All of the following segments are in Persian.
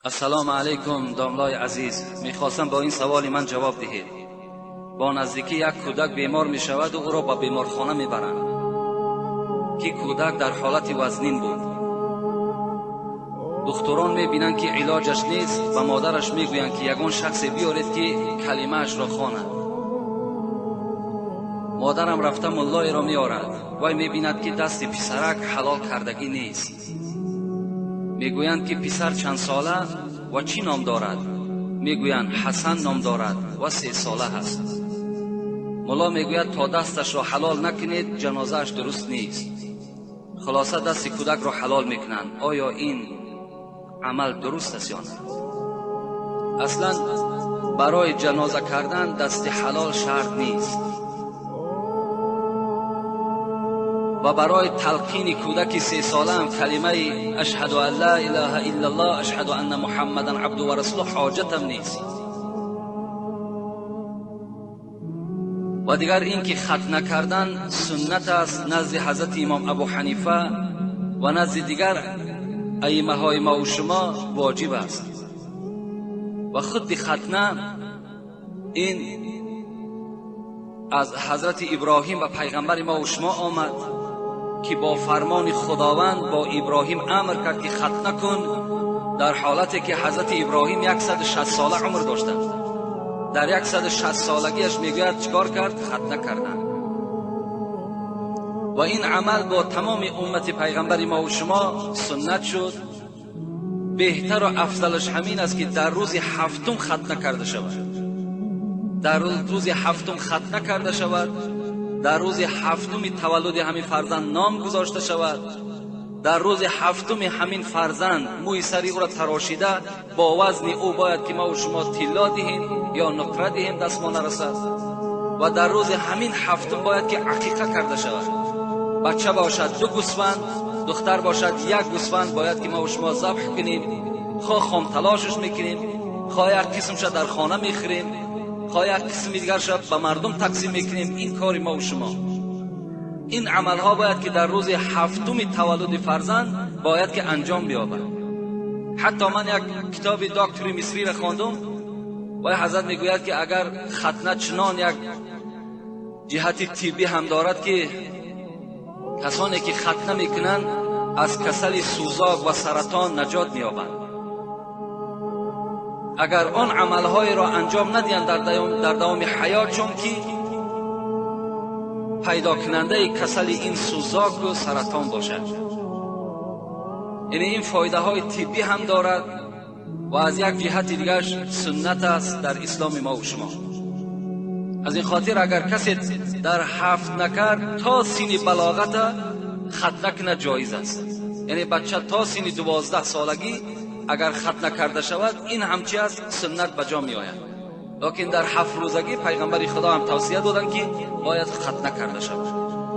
السلام علیکم داملای عزیز، میخواستم با این سوال من جواب دهید. با نزدیکی یک کودک بیمار میشود و او را به بیمارخانه میبرند که کودک در حالت وزنین بود. دکتران میبینند که علاجش نیست و مادرش میگویند که یگان شخصی بیارید که کلمه اش را خواند. مادرم رفته ملای را میارد و میبیند که دست پسرک حلال کردگی نیست. میگویند که پسر چند ساله و چی نام دارد؟ میگویند حسن نام دارد و 3 ساله هست. ملا میگوید تا دستش را حلال نکنید جنازهش درست نیست. خلاصه دست کودک را حلال میکنند. آیا این عمل درست است یا نه؟ اصلا برای جنازه کردن دست حلال شرط نیست و برای تلقین کودک 3 ساله هم کلمه اشهد ان لا اله الا الله اشهد ان محمدا عبده و رسوله حاجت هم نیست. و دیگر این که ختنه کردن سنت است نزد حضرت امام ابو حنیفه و نزد دیگر ائمه های ما و شما واجب است. و خود ختنه این از حضرت ابراهیم و پیغمبر ما و شما آمد که با فرمان خداوند با ابراهیم امر کرد که ختنه کن، در حالتی که حضرت ابراهیم 160 ساله عمر داشتند. در 160 سالگیش میگوید چیکار کرد؟ ختنه کردن. و این عمل با تمام امت پیغمبر ما و شما سنت شد. بهتر و افضلش همین است که در روز هفتم ختنه کرده شود. در روز هفتم ختنه کرده شود. در روز هفتم تولد همین فرزند نام گذاشته شود. در روز هفتم همین فرزند موی سری او را تراشیده با وزن او باید که ما و شما طلا دهیم یا نقره دهیم دست ما نرسد. و در روز همین هفتم باید که عقیقه کرده شود. بچه باشد 2 گوسفند، دختر باشد 1 گوسفند باید که ما و شما ذبح کنیم. خواه خام تلاشش میکنیم، خواه یک قسمش در خانه میخریم، خواه یک قسم دیگرش به مردم تقسیم میکنیم. این کار ما و شما. این عملها باید که در روز هفتم تولد فرزند باید که انجام بیابد. حتی من یک کتاب دکتری مصری را خواندم و حضرت میگوید که اگر ختنه چنان یک جهت طبی هم دارد که کسانی که ختنه میکنند از کسل سوزاک و سرطان نجات مییابند. اگر آن عملهای را انجام ندهند در دوام حیات، چون که پیدا کننده کسل این سوزاک و سرطان باشد. یعنی این فایده های طبی هم دارد و از یک جهت دیگر سنت است در اسلام ما و شما. از این خاطر اگر کسی در 7 نکرد تا سن بلاغت ختنه کنه جایز است. یعنی بچه تا سن 12 سالگی اگر ختنه کرده شود این همچی از سنت بجا می آید. لیکن در 7 روزگی پیغمبر خدا هم توصیه دادن که باید ختنه کرده شود.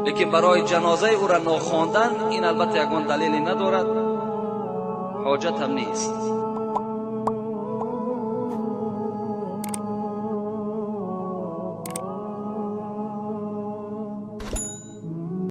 لیکن برای جنازه او را نخواندن این البته یگان دلیلی ندارد، حاجت هم نیست.